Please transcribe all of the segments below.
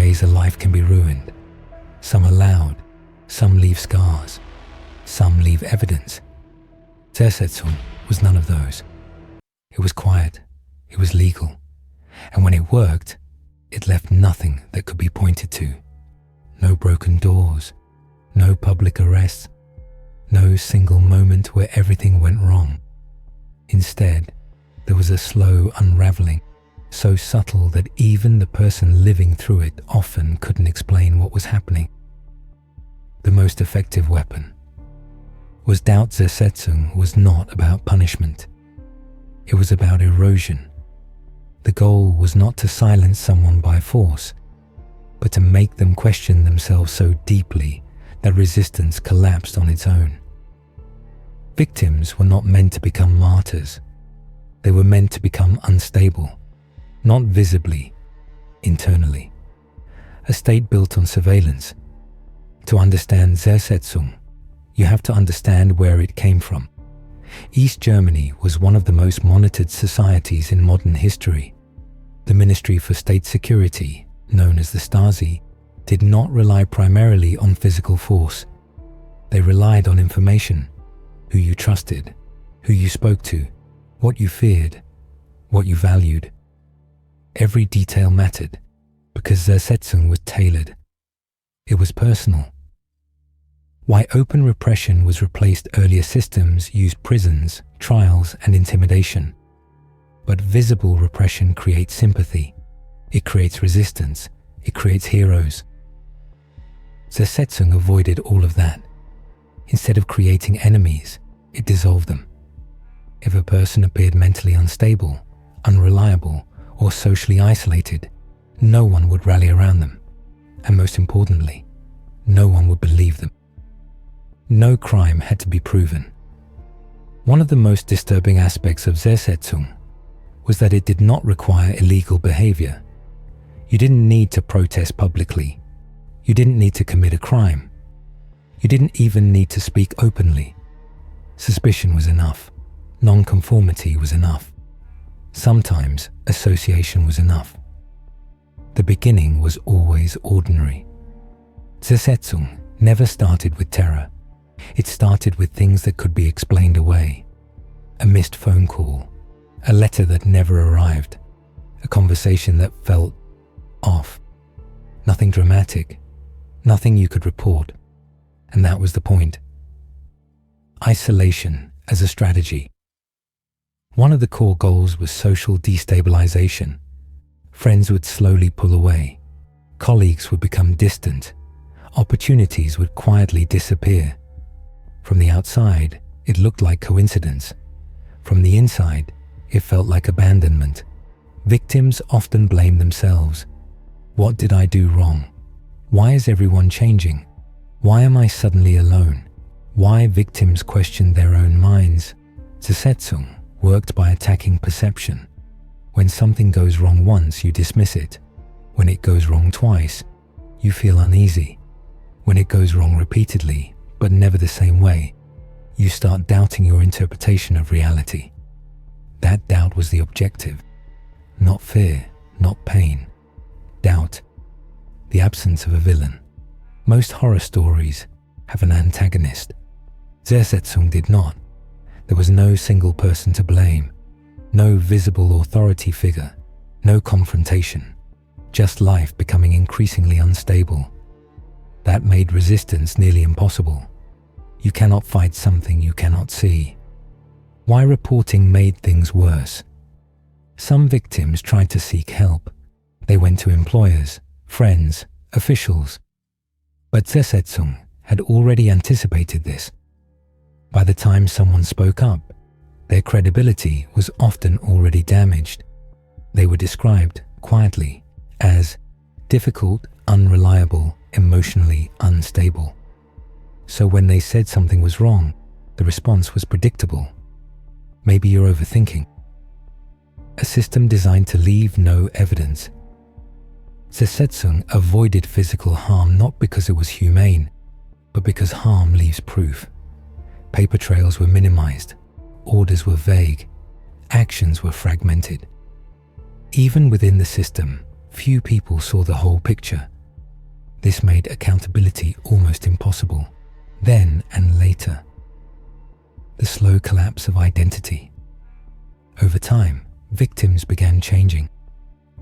ways a life can be ruined. Some are loud, some leave scars, some leave evidence. Zersetzung was none of those. It was quiet, it was legal, and when it worked, it left nothing that could be pointed to. No broken doors, no public arrests, no single moment where everything went wrong. Instead, there was a slow unraveling, so subtle that even the person living through it often couldn't explain what was happening. The most effective weapon was doubt. Zersetzung was not about punishment. It was about erosion. The goal was not to silence someone by force, but to make them question themselves so deeply that resistance collapsed on its own. Victims were not meant to become martyrs. They were meant to become unstable, not visibly, internally. A state built on surveillance. To understand Zersetzung, you have to understand where it came from. East Germany was one of the most monitored societies in modern history. The Ministry for State Security, known as the Stasi, did not rely primarily on physical force. They relied on information, who you trusted, who you spoke to, what you feared, what you valued. Every detail mattered, because Zersetzung was tailored. It was personal. Why open repression was replaced, earlier systems used prisons, trials, and intimidation. But visible repression creates sympathy. It creates resistance. It creates heroes. Zersetzung avoided all of that. Instead of creating enemies, it dissolved them. If a person appeared mentally unstable, unreliable, or socially isolated, no one would rally around them. And most importantly, no one would believe them. No crime had to be proven. One of the most disturbing aspects of Zersetzung was that it did not require illegal behavior. You didn't need to protest publicly. You didn't need to commit a crime. You didn't even need to speak openly. Suspicion was enough. Nonconformity was enough. Sometimes association was enough. The beginning was always ordinary. Zersetzung never started with terror. It started with things that could be explained away. A missed phone call, a letter that never arrived, a conversation that felt off. Nothing dramatic, nothing you could report. And that was the point. Isolation as a strategy. One of the core goals was social destabilization. Friends would slowly pull away. Colleagues would become distant. Opportunities would quietly disappear. From the outside, it looked like coincidence. From the inside, it felt like abandonment. Victims often blame themselves. What did I do wrong? Why is everyone changing? Why am I suddenly alone? Why victims questioned their own minds? Zersetzung worked by attacking perception. When something goes wrong once, you dismiss it. When it goes wrong twice, you feel uneasy. When it goes wrong repeatedly, but never the same way, you start doubting your interpretation of reality. That doubt was the objective. Not fear, not pain. Doubt. The absence of a villain. Most horror stories have an antagonist. Zersetzung did not. There was no single person to blame. No visible authority figure. No confrontation. Just life becoming increasingly unstable. That made resistance nearly impossible. You cannot fight something you cannot see. Why reporting made things worse. Some victims tried to seek help. They went to employers, friends, officials. But Zersetzung had already anticipated this. By the time someone spoke up, their credibility was often already damaged. They were described, quietly, as difficult, unreliable, emotionally unstable. So when they said something was wrong, the response was predictable. Maybe you're overthinking. A system designed to leave no evidence. Zersetzung avoided physical harm not because it was humane, but because harm leaves proof. Paper trails were minimized, orders were vague, actions were fragmented. Even within the system, few people saw the whole picture. This made accountability almost impossible. Then and later, the slow collapse of identity. Over time, victims began changing,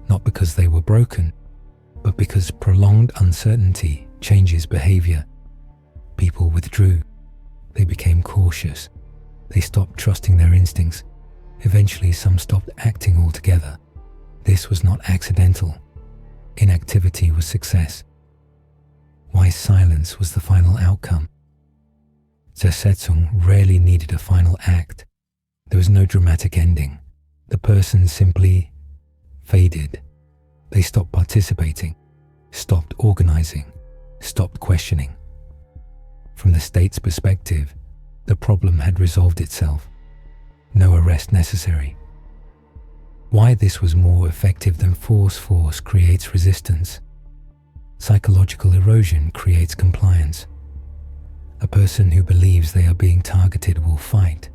not because they were broken, but because prolonged uncertainty changes behavior. People withdrew. They became cautious. They stopped trusting their instincts. Eventually, some stopped acting altogether. This was not accidental. Inactivity was success. Why silence was the final outcome. Zersetzung rarely needed a final act. There was no dramatic ending. The person simply faded. They stopped participating, stopped organizing, stopped questioning. From the state's perspective, the problem had resolved itself. No arrest necessary. Why this was more effective than force creates resistance. Psychological erosion creates compliance. A person who believes they are being targeted will fight.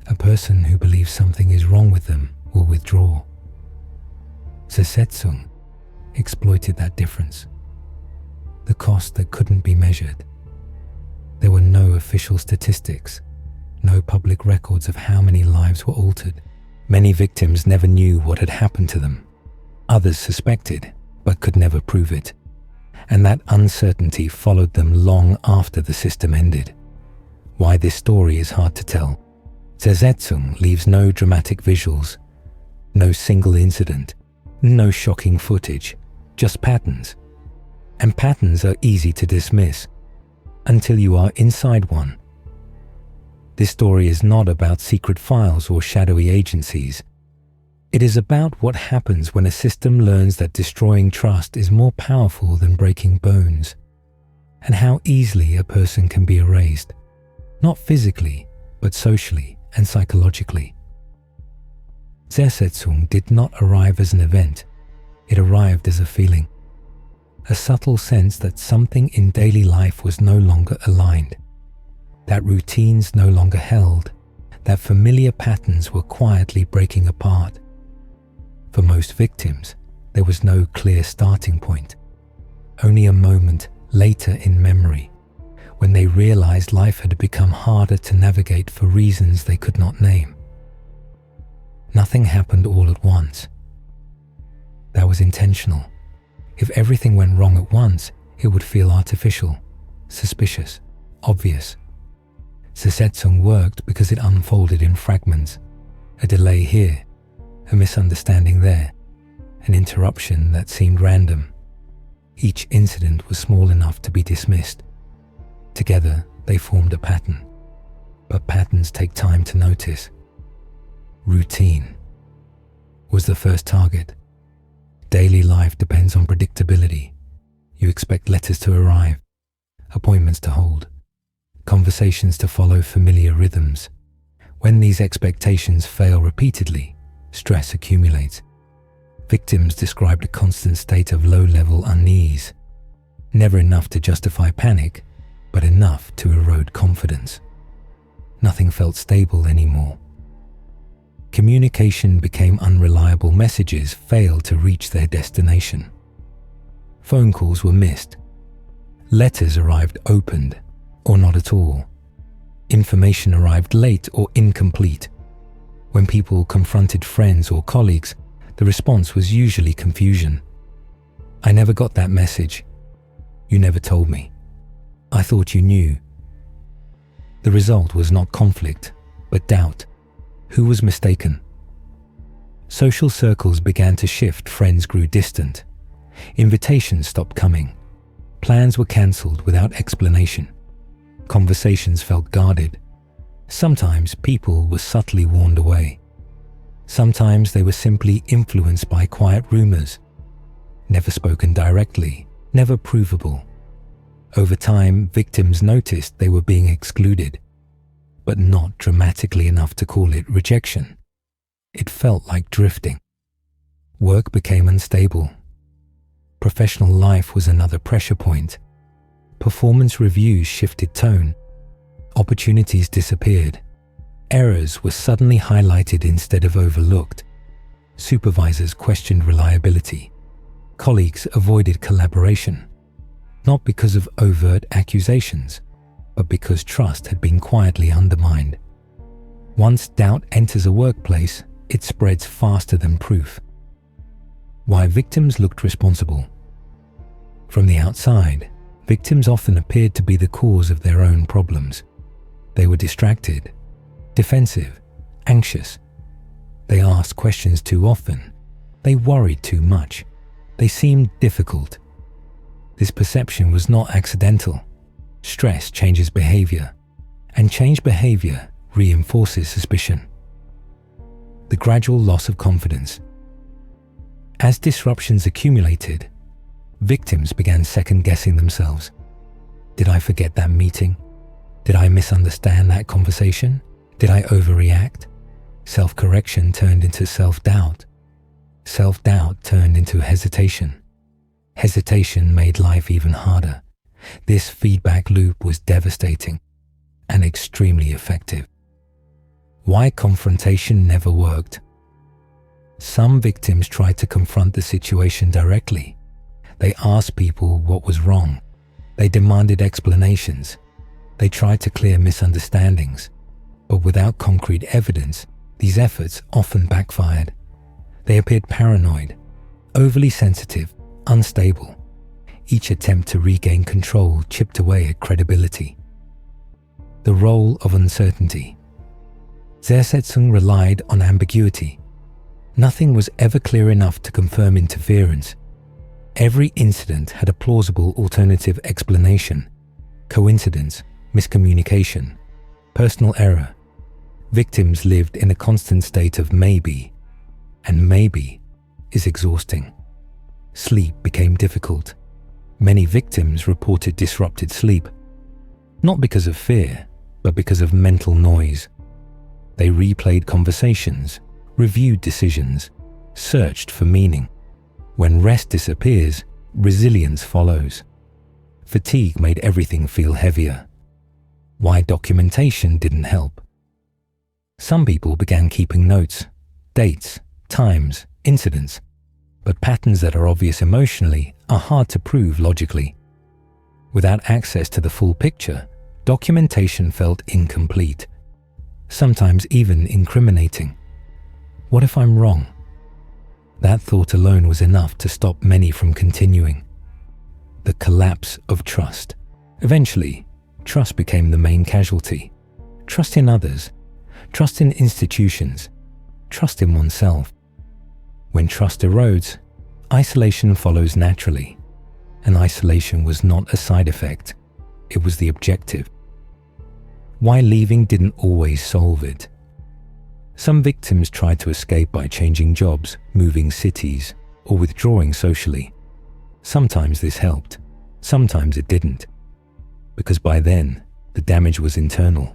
A person who believes something is wrong with them will withdraw. Zersetzung exploited that difference. The cost that couldn't be measured. There were no official statistics, no public records of how many lives were altered. Many victims never knew what had happened to them. Others suspected, but could never prove it. And that uncertainty followed them long after the system ended. Why this story is hard to tell. Zersetzung leaves no dramatic visuals, no single incident, no shocking footage, just patterns. And patterns are easy to dismiss until you are inside one. This story is not about secret files or shadowy agencies. It is about what happens when a system learns that destroying trust is more powerful than breaking bones, and how easily a person can be erased, not physically, but socially and psychologically. Zersetzung did not arrive as an event. It arrived as a feeling, a subtle sense that something in daily life was no longer aligned, that routines no longer held, that familiar patterns were quietly breaking apart. For most victims, there was no clear starting point, only a moment later in memory, when they realized life had become harder to navigate for reasons they could not name. Nothing happened all at once. That was intentional. If everything went wrong at once, it would feel artificial, suspicious, obvious. Zersetzung worked because it unfolded in fragments. A delay here, a misunderstanding there, an interruption that seemed random. Each incident was small enough to be dismissed. Together, they formed a pattern. But patterns take time to notice. Routine was the first target. Daily life depends on predictability. You expect letters to arrive, appointments to hold, conversations to follow familiar rhythms. When these expectations fail repeatedly, stress accumulates. Victims described a constant state of low-level unease, never enough to justify panic, but enough to erode confidence. Nothing felt stable anymore. Communication became unreliable. Messages failed to reach their destination. Phone calls were missed. Letters arrived opened, or not at all. Information arrived late or incomplete. When people confronted friends or colleagues, the response was usually confusion. I never got that message. You never told me. I thought you knew. The result was not conflict, but doubt. Who was mistaken? Social circles began to shift. Friends grew distant. Invitations stopped coming. Plans were cancelled without explanation. Conversations felt guarded. Sometimes people were subtly warned away. Sometimes they were simply influenced by quiet rumors, never spoken directly, never provable. Over time, victims noticed they were being excluded, but not dramatically enough to call it rejection. It felt like drifting. Work became unstable. Professional life was another pressure point. Performance reviews shifted tone. Opportunities disappeared. Errors were suddenly highlighted instead of overlooked. Supervisors questioned reliability. Colleagues avoided collaboration. not because of overt accusations, but because trust had been quietly undermined. Once doubt enters a workplace, it spreads faster than proof. Why victims looked responsible. From the outside, victims often appeared to be the cause of their own problems. They were distracted, defensive, anxious. They asked questions too often. They worried too much. They seemed difficult. This perception was not accidental. Stress changes behavior, and changed behavior reinforces suspicion. The gradual loss of confidence. As disruptions accumulated, victims began second-guessing themselves. Did I forget that meeting? Did I misunderstand that conversation? Did I overreact? Self-correction turned into self-doubt. Self-doubt turned into hesitation. Hesitation made life even harder. This feedback loop was devastating and extremely effective. Why confrontation never worked. Some victims tried to confront the situation directly. They asked people what was wrong. They demanded explanations. They tried to clear misunderstandings. But without concrete evidence, these efforts often backfired. They appeared paranoid, overly sensitive, unstable. Each attempt to regain control chipped away at credibility. The role of uncertainty. Zersetzung relied on ambiguity. Nothing was ever clear enough to confirm interference. Every incident had a plausible alternative explanation. Coincidence, miscommunication, personal error. Victims lived in a constant state of maybe, and maybe is exhausting. Sleep became difficult. Many victims reported disrupted sleep, not because of fear, but because of mental noise. They replayed conversations, reviewed decisions, searched for meaning. When rest disappears, resilience follows. Fatigue made everything feel heavier. Why documentation didn't help. Some people began keeping notes, dates, times, incidents, but patterns that are obvious emotionally are hard to prove logically. Without access to the full picture, documentation felt incomplete, sometimes even incriminating. What if I'm wrong? That thought alone was enough to stop many from continuing. The collapse of trust. Eventually, trust became the main casualty. Trust in others, trust in institutions, trust in oneself. When trust erodes, isolation follows naturally. And isolation was not a side effect, it was the objective. Why leaving didn't always solve it. Some victims tried to escape by changing jobs, moving cities, or withdrawing socially. Sometimes this helped, sometimes it didn't. Because by then, the damage was internal.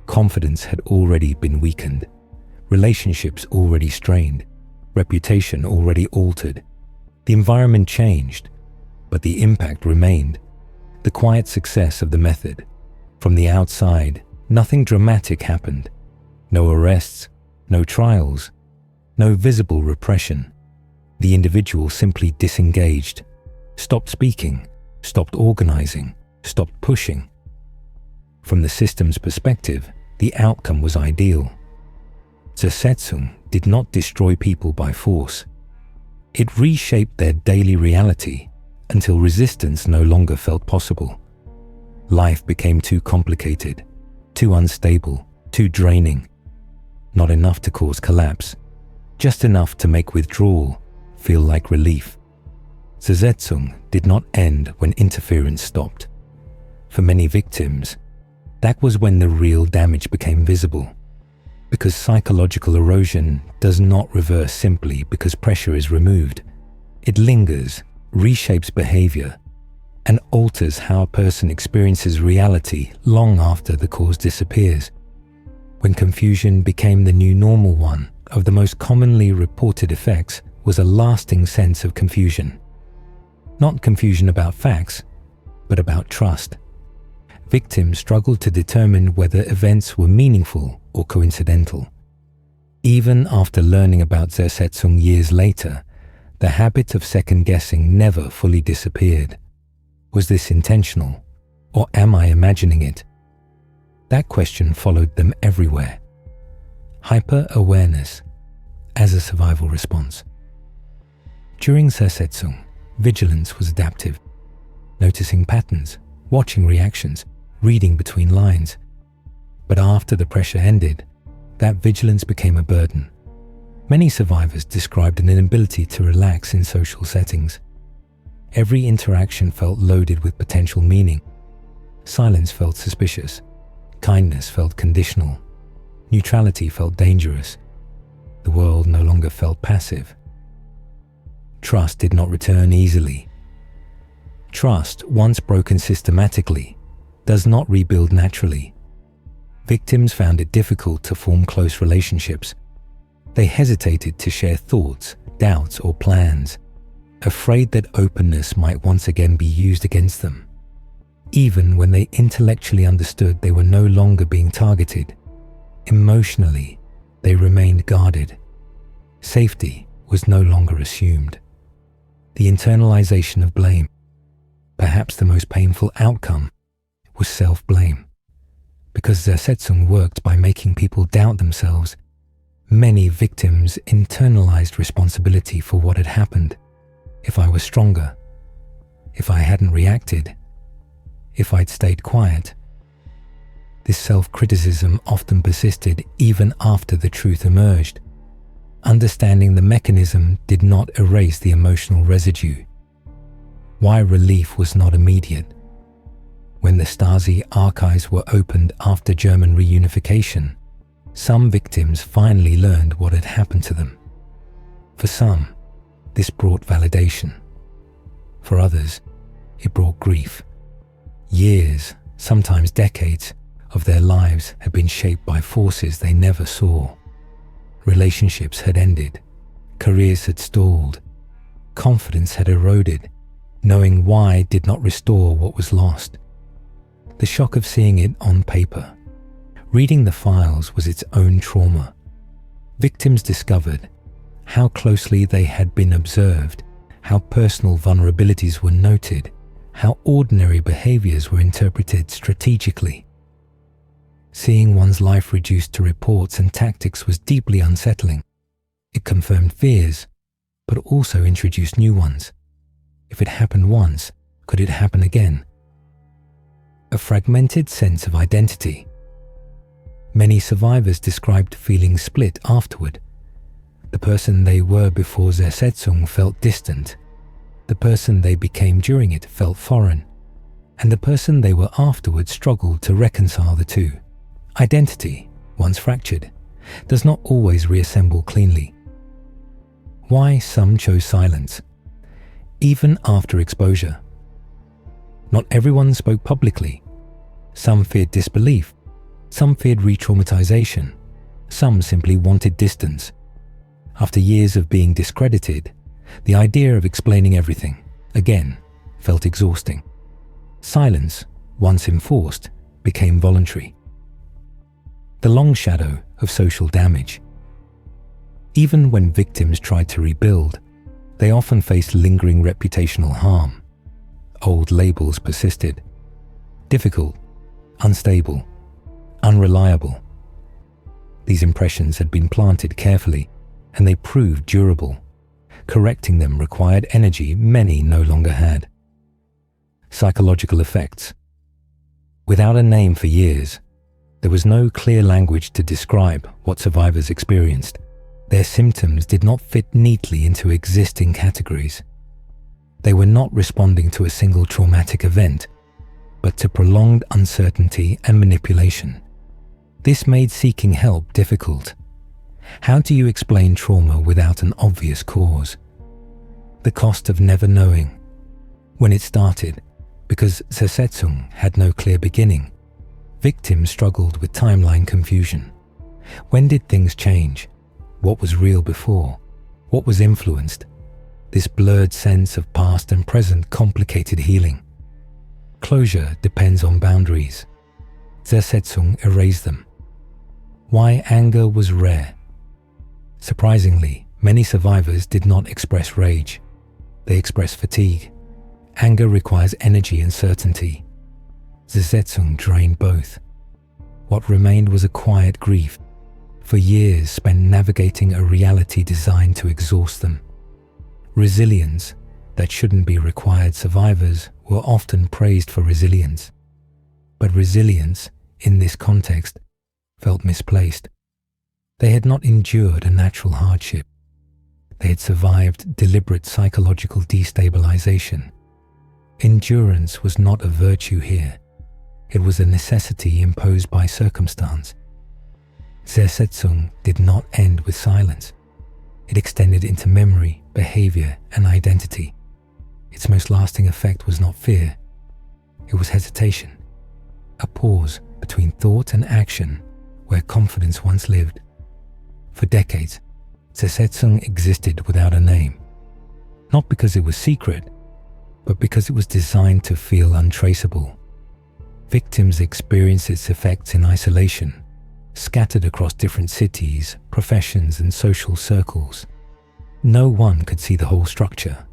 Confidence had already been weakened, relationships already strained, reputation already altered. The environment changed, but the impact remained. The quiet success of the method. From the outside, nothing dramatic happened. No arrests, no trials, no visible repression. The individual simply disengaged, stopped speaking, stopped organizing, stopped pushing. From the system's perspective, the outcome was ideal. Zersetzung did not destroy people by force. It reshaped their daily reality until resistance no longer felt possible. Life became too complicated, too unstable, too draining. Not enough to cause collapse, just enough to make withdrawal feel like relief. Zersetzung did not end when interference stopped. For many victims, that was when the real damage became visible. Because psychological erosion does not reverse simply because pressure is removed. It lingers, reshapes behavior, and alters how a person experiences reality long after the cause disappears. When confusion became the new normal, one of the most commonly reported effects was a lasting sense of confusion. Not confusion about facts, but about trust. Victims struggled to determine whether events were meaningful or coincidental. Even after learning about Zersetzung years later, the habit of second-guessing never fully disappeared. Was this intentional, or am I imagining it? That question followed them everywhere. Hyper-awareness as a survival response. During Zersetzung, vigilance was adaptive, noticing patterns, watching reactions, reading between lines. But after the pressure ended, that vigilance became a burden. Many survivors described an inability to relax in social settings. Every interaction felt loaded with potential meaning. Silence felt suspicious. Kindness felt conditional. Neutrality felt dangerous. The world no longer felt passive. Trust did not return easily. Trust, once broken systematically, does not rebuild naturally. Victims found it difficult to form close relationships. They hesitated to share thoughts, doubts, or plans, afraid that openness might once again be used against them. Even when they intellectually understood they were no longer being targeted, emotionally, they remained guarded. Safety was no longer assumed. The internalization of blame, perhaps the most painful outcome, was self-blame. Because Zersetzung worked by making people doubt themselves, many victims internalized responsibility for what had happened. If I was stronger, if I hadn't reacted, if I'd stayed quiet. This self-criticism often persisted even after the truth emerged. Understanding the mechanism did not erase the emotional residue. Why relief was not immediate. When the Stasi archives were opened after German reunification, some victims finally learned what had happened to them. For some, this brought validation. For others, it brought grief. Years, sometimes decades, of their lives had been shaped by forces they never saw. Relationships had ended, careers had stalled, confidence had eroded. Knowing why did not restore what was lost. The shock of seeing it on paper, reading the files, was its own trauma. Victims discovered how closely they had been observed, how personal vulnerabilities were noted, how ordinary behaviors were interpreted strategically. Seeing one's life reduced to reports and tactics was deeply unsettling. It confirmed fears, but also introduced new ones. If it happened once, could it happen again? A fragmented sense of identity. Many survivors described feeling split afterward. The person they were before Zersetzung felt distant. The person they became during it felt foreign. And the person they were afterward struggled to reconcile the two. Identity, once fractured, does not always reassemble cleanly. Why some chose silence, even after exposure. Not everyone spoke publicly. Some feared disbelief. Some feared re-traumatization. Some simply wanted distance. After years of being discredited, the idea of explaining everything, again, felt exhausting. Silence, once enforced, became voluntary. The long shadow of social damage. Even when victims tried to rebuild, they often faced lingering reputational harm. Old labels persisted. Difficult, unstable, unreliable. These impressions had been planted carefully, and they proved durable. Correcting them required energy many no longer had. Psychological effects. Without a name for years, there was no clear language to describe what survivors experienced. Their symptoms did not fit neatly into existing categories. They were not responding to a single traumatic event, but to prolonged uncertainty and manipulation. This made seeking help difficult. How do you explain trauma without an obvious cause? The cost of never knowing. When it started, because Zersetzung had no clear beginning, victims struggled with timeline confusion. When did things change? What was real before? What was influenced? This blurred sense of past and present complicated healing. Closure depends on boundaries. Zersetzung erased them. Why anger was rare. Surprisingly, many survivors did not express rage. They expressed fatigue. Anger requires energy and certainty. Zersetzung drained both. What remained was a quiet grief, for years spent navigating a reality designed to exhaust them. Resilience that shouldn't be required. Survivors were often praised for resilience. But resilience, in this context, felt misplaced. They had not endured a natural hardship. They had survived deliberate psychological destabilization. Endurance was not a virtue here. It was a necessity imposed by circumstance. Zersetzung did not end with silence. It extended into memory, behavior, and identity. Its most lasting effect was not fear. It was hesitation, a pause between thought and action where confidence once lived. For decades, Zersetzung existed without a name, not because it was secret, but because it was designed to feel untraceable. Victims experienced its effects in isolation, scattered across different cities, professions, and social circles. No one could see the whole structure,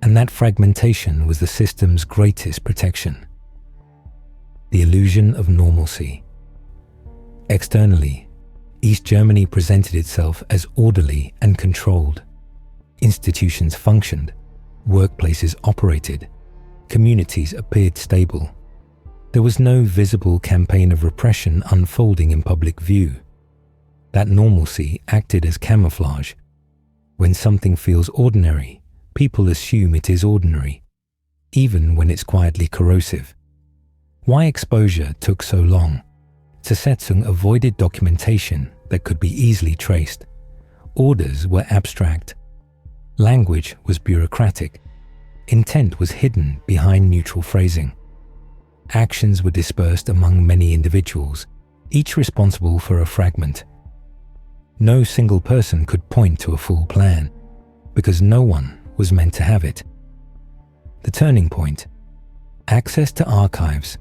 and that fragmentation was the system's greatest protection. The illusion of normalcy. Externally, East Germany presented itself as orderly and controlled. Institutions functioned, workplaces operated, communities appeared stable. There was no visible campaign of repression unfolding in public view. That normalcy acted as camouflage. When something feels ordinary, people assume it is ordinary, even when it's quietly corrosive. Why exposure took so long? Zersetzung avoided documentation that could be easily traced. Orders were abstract. Language was bureaucratic. Intent was hidden behind neutral phrasing. Actions were dispersed among many individuals, each responsible for a fragment. No single person could point to a full plan, because no one was meant to have it. The turning point: access to archives.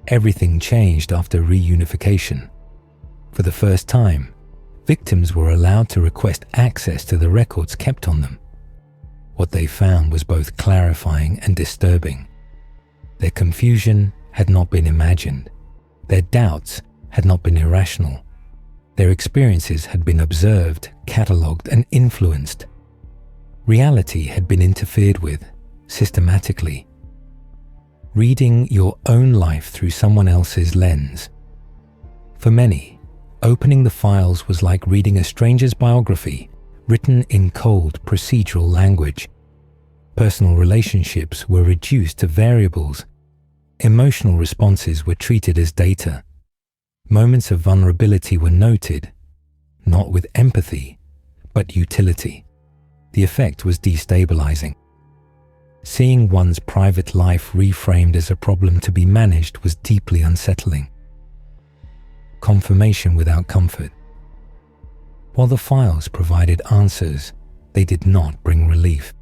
Everything changed after reunification. For the first time, victims were allowed to request access to the records kept on them. What they found was both clarifying and disturbing. Their confusion had not been imagined. Their doubts had not been irrational. Their experiences had been observed, catalogued, and influenced. Reality had been interfered with, systematically. Reading your own life through someone else's lens. For many, opening the files was like reading a stranger's biography, written in cold, procedural language. Personal relationships were reduced to variables. Emotional responses were treated as data. Moments of vulnerability were noted, not with empathy, but utility. The effect was destabilizing. Seeing one's private life reframed as a problem to be managed was deeply unsettling. Confirmation without comfort. While the files provided answers, they did not bring relief.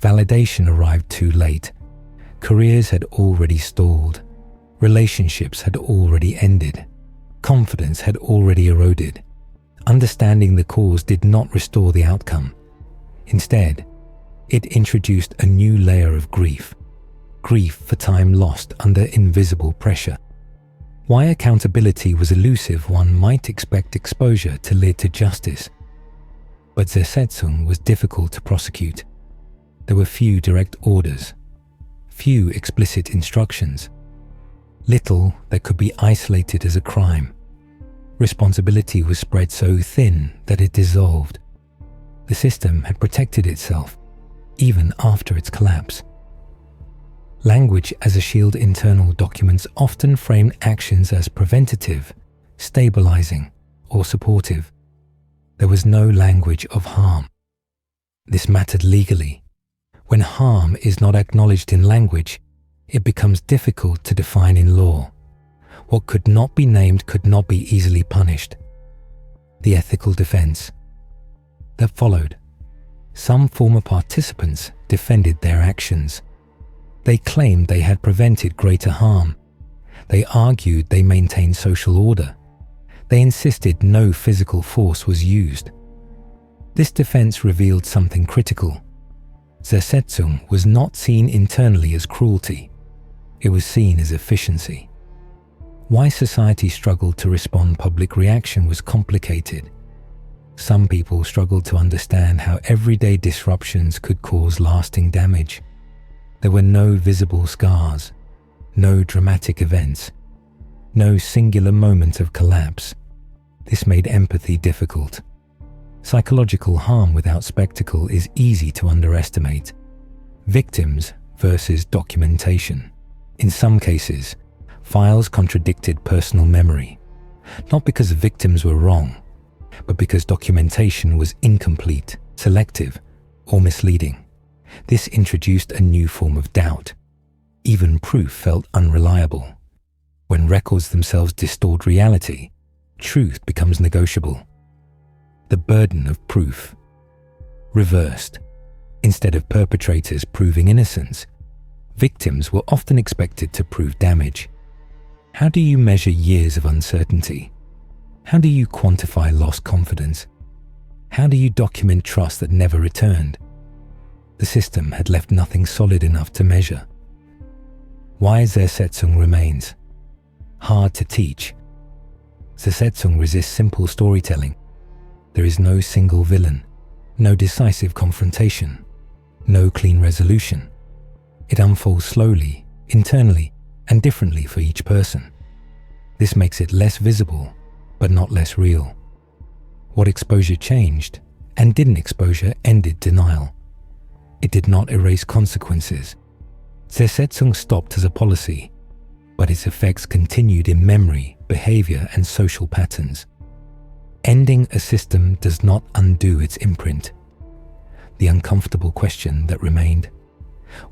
Validation arrived too late. Careers had already stalled. Relationships had already ended. Confidence had already eroded. Understanding the cause did not restore the outcome. Instead, it introduced a new layer of grief. Grief for time lost under invisible pressure. Why accountability was elusive, one might expect exposure to lead to justice. But Zersetzung was difficult to prosecute. There were few direct orders, few explicit instructions, little that could be isolated as a crime. Responsibility was spread so thin that it dissolved. The system had protected itself, even after its collapse. Language as a shield. Internal documents often framed actions as preventative, stabilizing, or supportive. There was no language of harm. This mattered legally. When harm is not acknowledged in language, it becomes difficult to define in law. What could not be named could not be easily punished. The ethical defense that followed. Some former participants defended their actions. They claimed they had prevented greater harm. They argued they maintained social order. They insisted no physical force was used. This defense revealed something critical. Zersetzung was not seen internally as cruelty. It was seen as efficiency. Why society struggled to respond, public reaction was complicated. Some people struggled to understand how everyday disruptions could cause lasting damage. There were no visible scars, no dramatic events, no singular moment of collapse. This made empathy difficult. Psychological harm without spectacle is easy to underestimate. Victims versus documentation. In some cases, files contradicted personal memory, not because victims were wrong, but because documentation was incomplete, selective, or misleading. This introduced a new form of doubt. Even proof felt unreliable. When records themselves distort reality, truth becomes negotiable. The burden of proof reversed. Instead of perpetrators proving innocence, victims were often expected to prove damage. How do you measure years of uncertainty? How do you quantify lost confidence? How do you document trust that never returned? The system had left nothing solid enough to measure. Why Zersetzung remains hard to teach. Zersetzung resists simple storytelling. There is no single villain, no decisive confrontation, no clean resolution. It unfolds slowly, internally, and differently for each person. This makes it less visible, but not less real. What exposure changed, and didn't exposure ended denial. It did not erase consequences. Zersetzung stopped as a policy, but its effects continued in memory, behavior, and social patterns. Ending a system does not undo its imprint. The uncomfortable question that remained.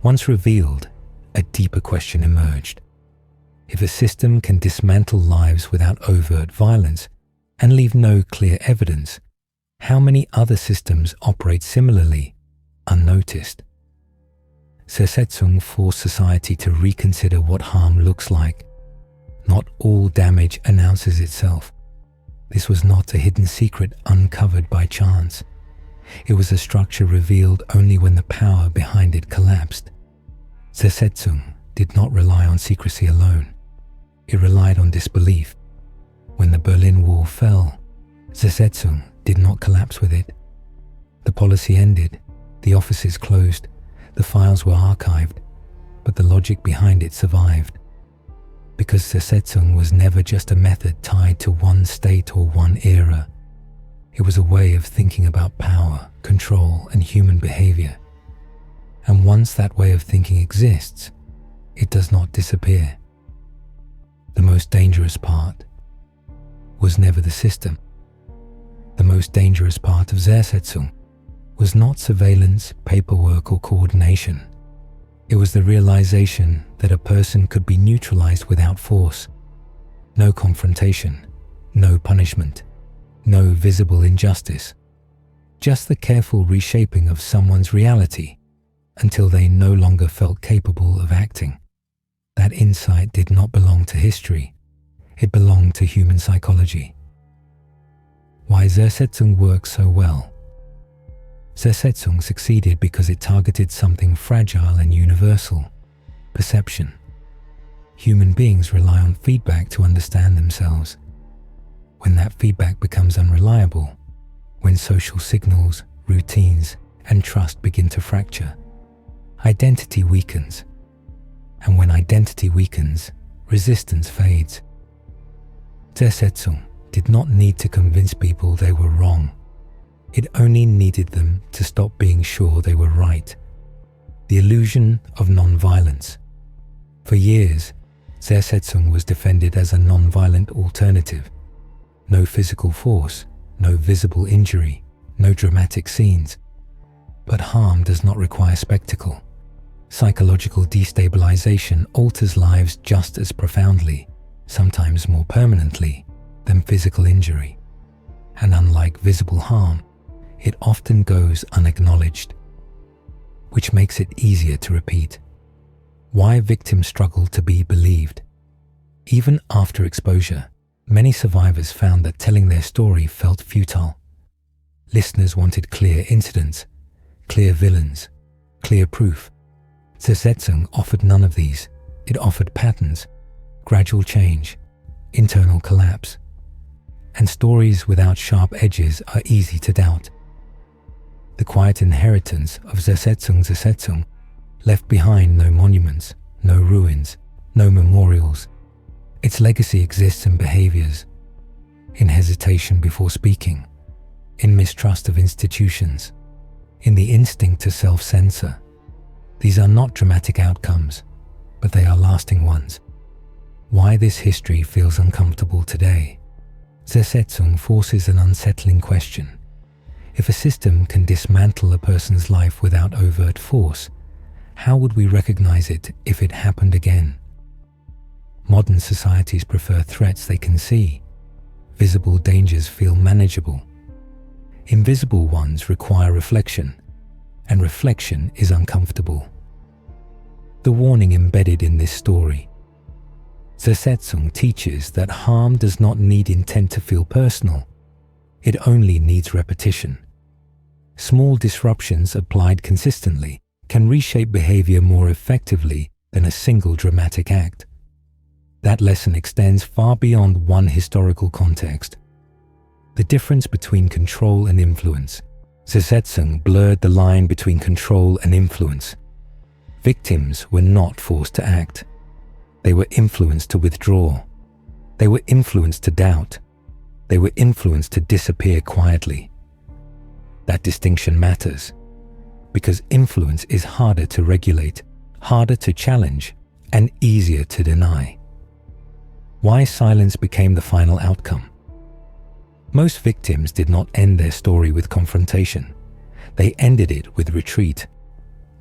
Once revealed, a deeper question emerged. If a system can dismantle lives without overt violence and leave no clear evidence, how many other systems operate similarly, unnoticed? Zersetzung forced society to reconsider what harm looks like. Not all damage announces itself. This was not a hidden secret uncovered by chance. It was a structure revealed only when the power behind it collapsed. Zersetzung did not rely on secrecy alone. It relied on disbelief. When the Berlin Wall fell, Zersetzung did not collapse with it. The policy ended, the offices closed, the files were archived, but the logic behind it survived. Because Zersetzung was never just a method tied to one state or one era. It was a way of thinking about power, control, and human behavior. And once that way of thinking exists, it does not disappear. The most dangerous part was never the system. The most dangerous part of Zersetzung was not surveillance, paperwork, or coordination. It was the realization that a person could be neutralized without force. No confrontation, no punishment, no visible injustice. Just the careful reshaping of someone's reality until they no longer felt capable of acting. That insight did not belong to history. It belonged to human psychology. Why Zersetzung works so well? Zersetzung succeeded because it targeted something fragile and universal: perception. Human beings rely on feedback to understand themselves. When that feedback becomes unreliable, when social signals, routines, and trust begin to fracture, identity weakens. And when identity weakens, resistance fades. Zersetzung did not need to convince people they were wrong. It only needed them to stop being sure they were right. The illusion of non-violence. For years, Zersetzung was defended as a non-violent alternative. No physical force, no visible injury, no dramatic scenes. But harm does not require spectacle. Psychological destabilization alters lives just as profoundly, sometimes more permanently, than physical injury. And unlike visible harm, it often goes unacknowledged, which makes it easier to repeat. Why victims struggle to be believed? Even after exposure, many survivors found that telling their story felt futile. Listeners wanted clear incidents, clear villains, clear proof. Zersetzung offered none of these. It offered patterns, gradual change, internal collapse. And stories without sharp edges are easy to doubt. The quiet inheritance of Zersetzung left behind no monuments, no ruins, no memorials. Its legacy exists in behaviors, in hesitation before speaking, in mistrust of institutions, in the instinct to self-censor. These are not dramatic outcomes, but they are lasting ones. Why this history feels uncomfortable today? Zersetzung forces an unsettling question. If a system can dismantle a person's life without overt force, how would we recognize it if it happened again? Modern societies prefer threats they can see. Visible dangers feel manageable. Invisible ones require reflection, and reflection is uncomfortable. The warning embedded in this story. Zersetzung teaches that harm does not need intent to feel personal. It only needs repetition. Small disruptions applied consistently can reshape behavior more effectively than a single dramatic act. That lesson extends far beyond one historical context. The difference between control and influence. Zersetzung blurred the line between control and influence. Victims were not forced to act. They were influenced to withdraw. They were influenced to doubt. They were influenced to disappear quietly. That distinction matters, because influence is harder to regulate, harder to challenge, and easier to deny. Why silence became the final outcome? Most victims did not end their story with confrontation. They ended it with retreat,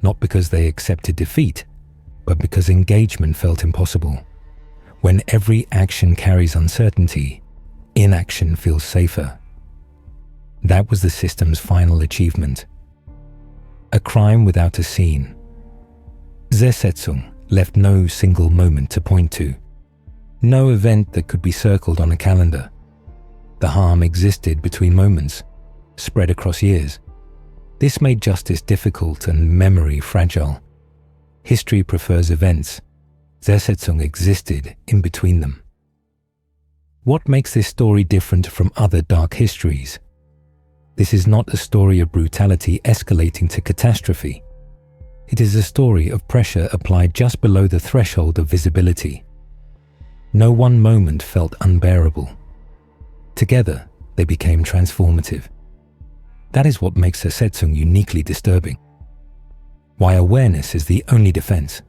not because they accepted defeat, but because engagement felt impossible. When every action carries uncertainty, inaction feels safer. That was the system's final achievement. A crime without a scene. Zersetzung left no single moment to point to, no event that could be circled on a calendar. The harm existed between moments, spread across years. This made justice difficult and memory fragile. History prefers events. Zersetzung existed in between them. What makes this story different from other dark histories? This is not a story of brutality escalating to catastrophe. It is a story of pressure applied just below the threshold of visibility. No one moment felt unbearable. Together, they became transformative. That is what makes Zersetzung uniquely disturbing. Why awareness is the only defense.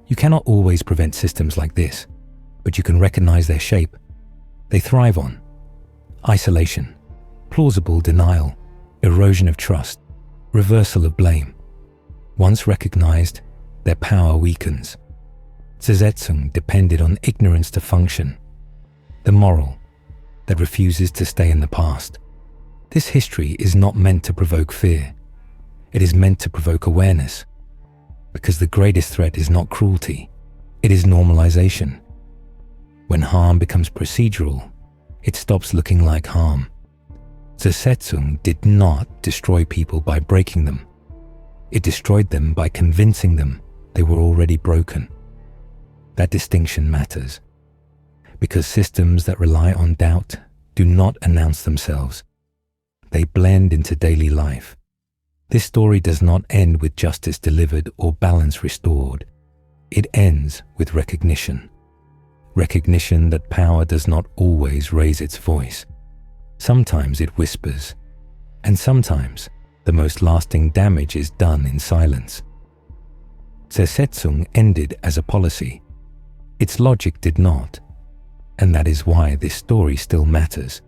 You cannot always prevent systems like this, but you can recognize their shape. They thrive on isolation, plausible denial, erosion of trust, reversal of blame. Once recognized, their power weakens. Zersetzung depended on ignorance to function, the moral that refuses to stay in the past. This history is not meant to provoke fear. It is meant to provoke awareness, because the greatest threat is not cruelty, it is normalization. When harm becomes procedural, it stops looking like harm. Zersetzung did not destroy people by breaking them. It destroyed them by convincing them they were already broken. That distinction matters, because systems that rely on doubt do not announce themselves. They blend into daily life. This story does not end with justice delivered or balance restored. It ends with recognition. Recognition that power does not always raise its voice. Sometimes it whispers, and sometimes the most lasting damage is done in silence. Zersetzung ended as a policy. Its logic did not, and that is why this story still matters.